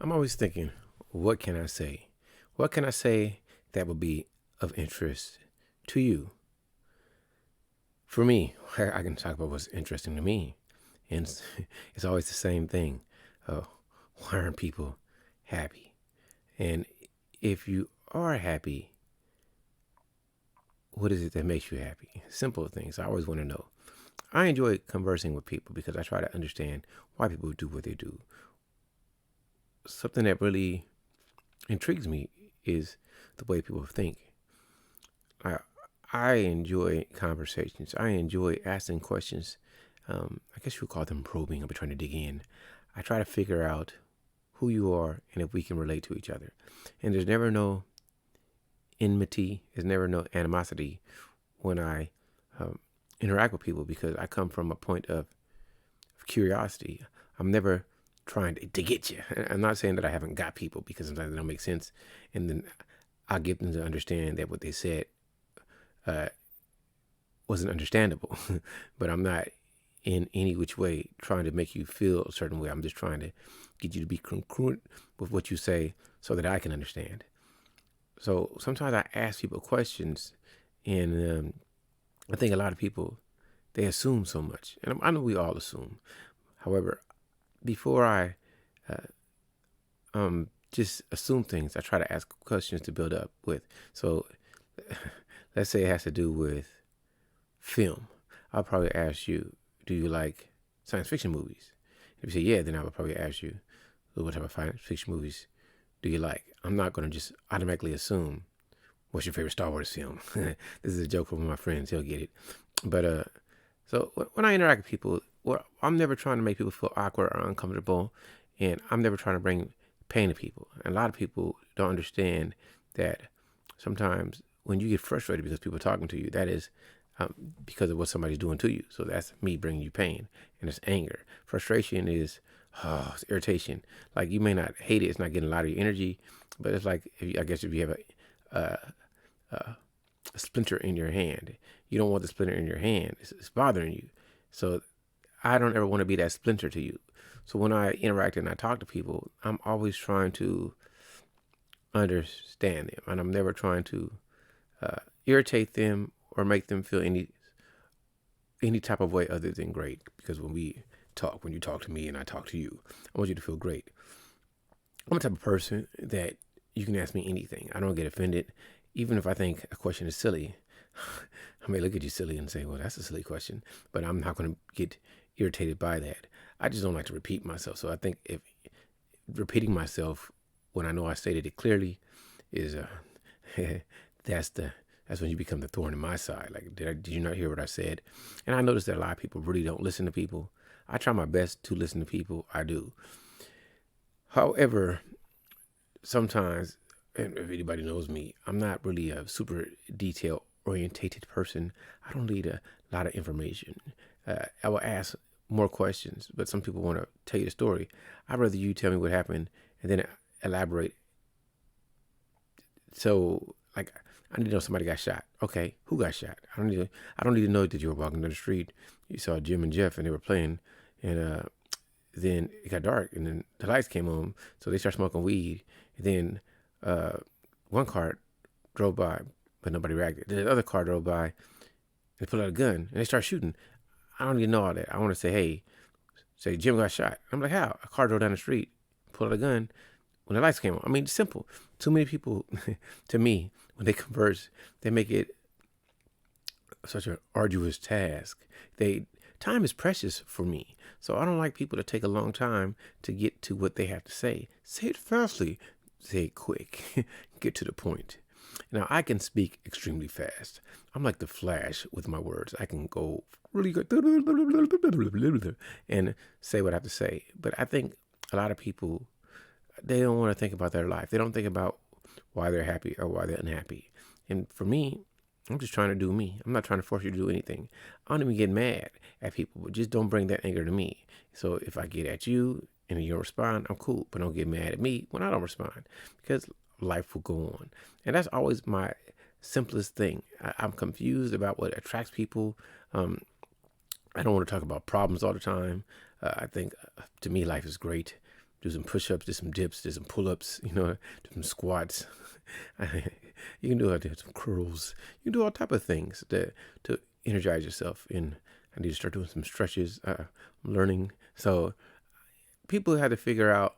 I'm always thinking, what can I say? What can I say that would be of interest to you? For me, I can talk about what's interesting to me. And it's always the same thing. Why aren't people happy? And if you are happy, what is it that makes you happy? Simple things. I always want to know. I enjoy conversing with people because I try to understand why people do what they do. Something that really intrigues me is the way people think. I enjoy conversations. I enjoy asking questions. I guess you would call them probing. I'll be trying to dig in. I try to figure out who you are and if we can relate to each other. And there's never no enmity. There's never no animosity when I interact with people because I come from a point of curiosity. I'm never trying to get you. I'm not saying that I haven't got people because sometimes they don't make sense. And then I get them to understand that what they said wasn't understandable. But I'm not in any which way trying to make you feel a certain way. I'm just trying to get you to be congruent with what you say so that I can understand. So sometimes I ask people questions, and I think a lot of people, they assume so much. And I know we all assume. However, before I just assume things, I try to ask questions to build up with. So let's say it has to do with film. I'll probably ask you, do you like science fiction movies? If you say yeah, then I would probably ask you, what type of science fiction movies do you like? I'm not going to just automatically assume, what's your favorite Star Wars film? This is a joke from one of my friends. He'll get it. But so when I interact with people, I'm never trying to make people feel awkward or uncomfortable, and I'm never trying to bring pain to people. And a lot of people don't understand that sometimes when you get frustrated because people are talking to you, that is because of what somebody's doing to you. So that's me bringing you pain, and it's anger. Frustration is it's irritation. Like, you may not hate it; it's not getting a lot of your energy, but it's like, I guess if you have a splinter in your hand, you don't want the splinter in your hand. It's bothering you. So I don't ever want to be that splinter to you. So when I interact and I talk to people, I'm always trying to understand them, and I'm never trying to irritate them or make them feel any type of way other than great. Because when you talk to me and I talk to you, I want you to feel great. I'm the type of person that you can ask me anything. I don't get offended. Even if I think a question is silly, I may look at you silly and say, well, that's a silly question, but I'm not going to get irritated by that. I just don't like to repeat myself. So I think if repeating myself when I know I stated it clearly is that's when you become the thorn in my side. Like, did you not hear what I said? And I noticed that a lot of people really don't listen to people. I try my best to listen to people. I do. However, sometimes, and if anybody knows me, I'm not really a super detail orientated person. I don't need a lot of information. I will ask more questions, but some people want to tell you the story. I'd rather you tell me what happened and then elaborate. So, like, I need to know somebody got shot. Okay, who got shot? I don't need to know that you were walking down the street, you saw Jim and Jeff and they were playing, and then it got dark and then the lights came on, so they started smoking weed. And then one car drove by, but nobody reacted. Then the other car drove by, they pulled out a gun and they start shooting. I don't even know all that. I want to say, hey, say Jim got shot. I'm like, how? A car drove down the street, pulled out a gun when the lights came on. I mean, simple. Too many people, to me, when they converse, they make it such an arduous task. Time is precious for me. So I don't like people to take a long time to get to what they have to say. Say it fastly. Say it quick. Get to the point. Now, I can speak extremely fast. I'm like the Flash with my words. I can go really good and say what I have to say. But I think a lot of people, they don't want to think about their life. They don't think about why they're happy or why they're unhappy. And for me, I'm just trying to do me. I'm not trying to force you to do anything. I don't even get mad at people, but just don't bring that anger to me. So if I get at you and you don't respond, I'm cool. But don't get mad at me when I don't respond, because life will go on. And that's always my simplest thing. I'm confused about what attracts people. I don't want to talk about problems all the time. I think, to me, life is great. do some push-ups, do some dips, do some pull-ups, do some squats. You can do some curls. You can do all type of things to energize yourself. And I need to start doing some stretches. I'm learning. So people have to figure out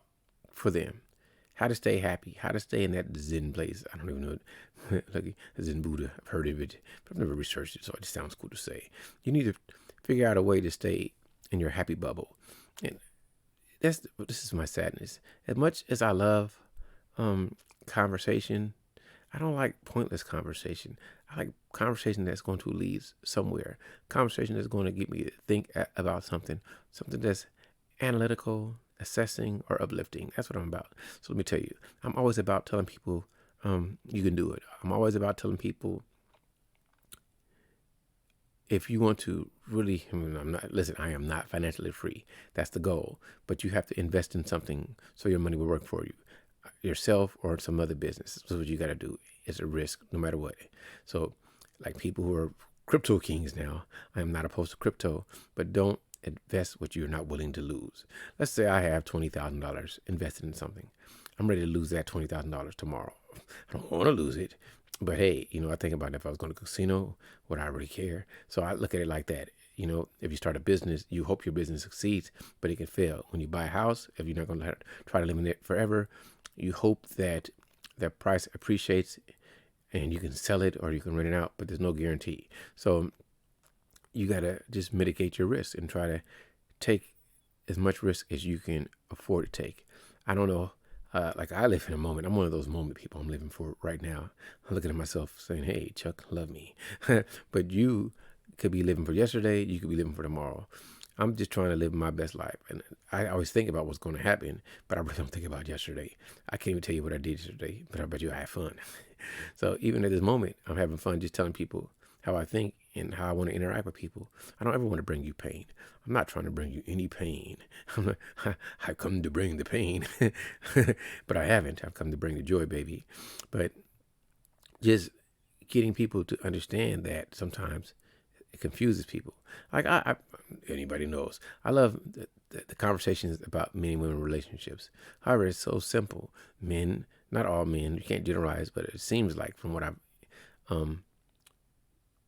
for them how to stay happy, how to stay in that Zen place. I don't even know it. Like Zen Buddha. I've heard of it, but I've never researched it, so it just sounds cool to say. You need to figure out a way to stay in your happy bubble. And this is my sadness. As much as I love conversation, I don't like pointless conversation. I like conversation that's going to lead somewhere. Conversation that's going to get me to think about something that's analytical, assessing, or uplifting. That's what I'm about. So let me tell you, I'm always about telling people you can do it. I'm always about telling people, if you want to really, I am not financially free. That's the goal. But you have to invest in something so your money will work for you, yourself or some other business. That's what you got to do. It's a risk no matter what. So like people who are crypto kings now, I am not opposed to crypto, but don't invest what you're not willing to lose. Let's say I have $20,000 invested in something. I'm ready to lose that $20,000 tomorrow. I don't want to lose it. But hey, I think about if I was going to casino, would I really care? So I look at it like that. If you start a business, you hope your business succeeds, but it can fail. When you buy a house, if you're not going to try to live in it forever, you hope that the price appreciates and you can sell it or you can rent it out, but there's no guarantee. So you got to just mitigate your risk and try to take as much risk as you can afford to take. I don't know. Like I live in a moment. I'm one of those moment people. I'm living for right now. I'm looking at myself saying, hey, Chuck, love me. But you could be living for yesterday. You could be living for tomorrow. I'm just trying to live my best life. And I always think about what's going to happen, but I really don't think about yesterday. I can't even tell you what I did yesterday, but I bet you I had fun. So even at this moment, I'm having fun just telling people how I think and how I want to interact with people. I don't ever want to bring you pain. I'm not trying to bring you any pain. I've come to bring the pain, but I haven't. I've come to bring the joy, baby. But just getting people to understand that sometimes it confuses people. Like anybody knows, I love the conversations about men and women relationships. However, it's so simple. Men, not all men, you can't generalize, but it seems like from what I've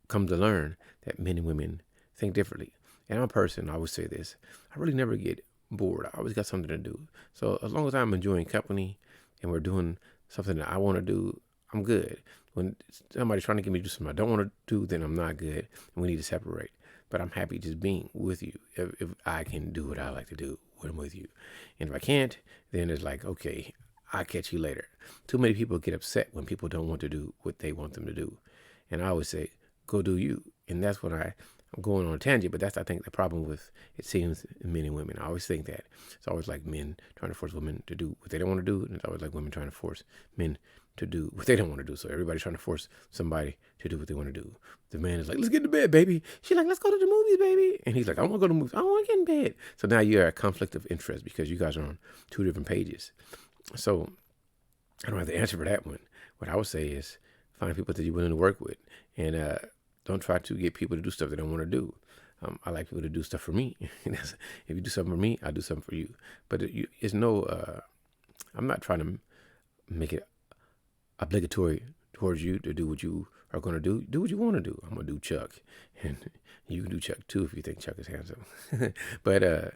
come to learn that men and women think differently. And I'm a person, I always say this, I really never get bored. I always got something to do. So as long as I'm enjoying company and we're doing something that I want to do, I'm good. When somebody's trying to get me to do something I don't want to do, then I'm not good. And we need to separate. But I'm happy just being with you if I can do what I like to do when I'm with you. And if I can't, then it's like, okay, I'll catch you later. Too many people get upset when people don't want to do what they want them to do. And I always say, go do you. And that's when I'm going on a tangent, but that's, I think, the problem with, it seems, men and women. I always think that. It's always like men trying to force women to do what they don't want to do, and it's always like women trying to force men to do what they don't want to do. So everybody's trying to force somebody to do what they want to do. The man is like, let's get to bed, baby. She's like, let's go to the movies, baby. And he's like, I don't want to go to the movies. I don't want to get in bed. So now you're a conflict of interest because you guys are on two different pages. So I don't have the answer for that one. What I would say is find people that you're willing to work with, and don't try to get people to do stuff they don't want to do. I like people to do stuff for me. If you do something for me, I'll do something for you. But it's no, I'm not trying to make it obligatory towards you to do what you are going to do. Do what you want to do. I'm going to do Chuck. And you can do Chuck too if you think Chuck is handsome. But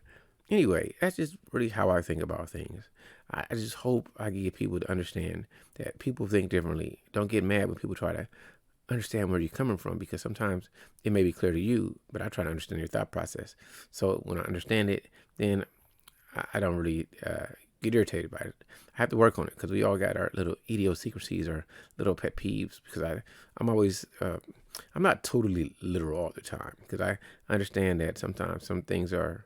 anyway, that's just really how I think about things. I just hope I can get people to understand that people think differently. Don't get mad when people try to understand where you're coming from, because sometimes it may be clear to you, but I try to understand your thought process. So when I understand it, then I don't really get irritated by it. I have to work on it because we all got our little idiosyncrasies or little pet peeves, because I'm always, I'm not totally literal all the time, because I understand that sometimes some things are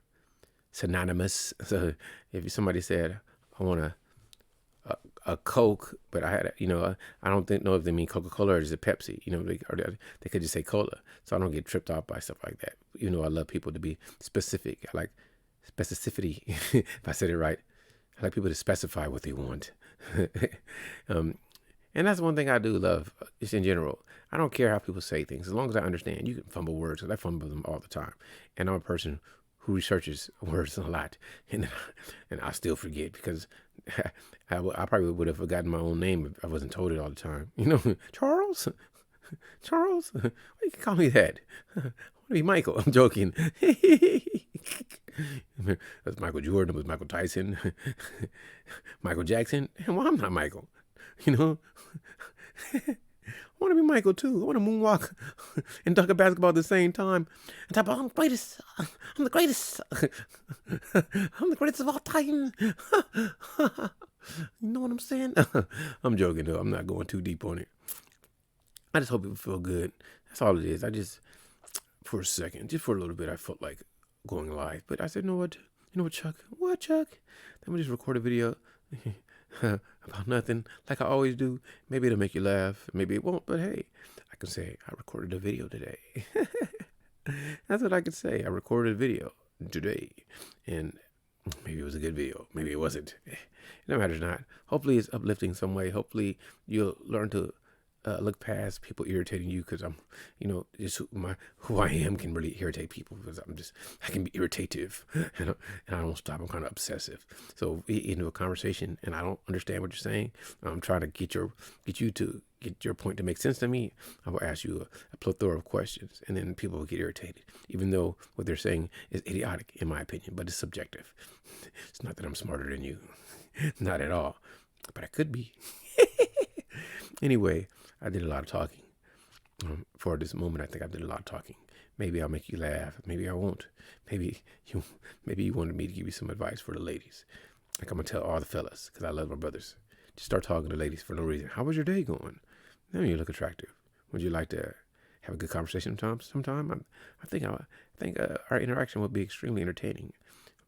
synonymous. So if somebody said, I want a Coke, but I had, I don't know if they mean Coca-Cola or is it Pepsi, or they could just say cola. So I don't get tripped off by stuff like that. I love people to be specific. I like specificity. If I said it right, I like people to specify what they want. And that's one thing I do love, just in general. I don't care how people say things, as long as I understand. You can fumble words, because I fumble them all the time. And I'm a person who researches words a lot, and I still forget because I probably would have forgotten my own name if I wasn't told it all the time. Charles, Charles, why you call me that? I want to be Michael. I'm joking. That's Michael Jordan. It was Michael Tyson, Michael Jackson. And well, I'm not Michael. I want to be Michael too. I want to moonwalk and dunk a basketball at the same time and talk about I'm the greatest. I'm the greatest. I'm the greatest of all time. You know what I'm saying? I'm joking though. I'm not going too deep on it. I just hope it feel good. That's all it is. I just, for a second, just for a little bit, I felt like going live. But I said, you know what, Chuck? What, Chuck? Then we just record a video about nothing, like I always do. Maybe it'll make you laugh. Maybe it won't. But hey, I can say I recorded a video today. That's what I can say. I recorded a video today. And maybe it was a good video. Maybe it wasn't. It matters not. Hopefully it's uplifting some way. Hopefully you'll learn to look past people irritating you, because I'm, just who I am can really irritate people, because I can be irritative, and I don't stop. I'm kind of obsessive. So if we get into a conversation and I don't understand what you're saying, I'm trying to get you to get your point to make sense to me. I will ask you a plethora of questions, and then people will get irritated, even though what they're saying is idiotic in my opinion, but it's subjective. It's not that I'm smarter than you, not at all, but I could be. Anyway, I did a lot of talking. For this moment, I think I did a lot of talking. Maybe I'll make you laugh. Maybe I won't. Maybe you wanted me to give you some advice for the ladies. Like I'm going to tell all the fellas, because I love my brothers. Just start talking to ladies for no reason. How was your day going? Then you look attractive. Would you like to have a good conversation sometime? I think our interaction would be extremely entertaining.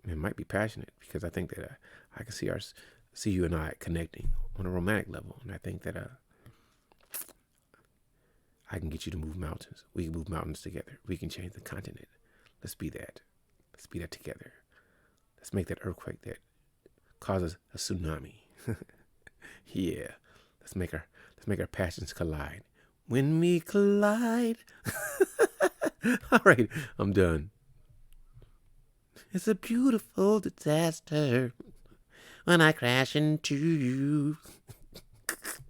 It might be passionate, because I think that I can see you and I connecting on a romantic level. And I think that I can get you to move mountains. We can move mountains together. We can change the continent. Let's be that. Let's be that together. Let's make that earthquake that causes a tsunami. Yeah. Let's make our passions collide. When we collide. All right, I'm done. It's a beautiful disaster when I crash into you.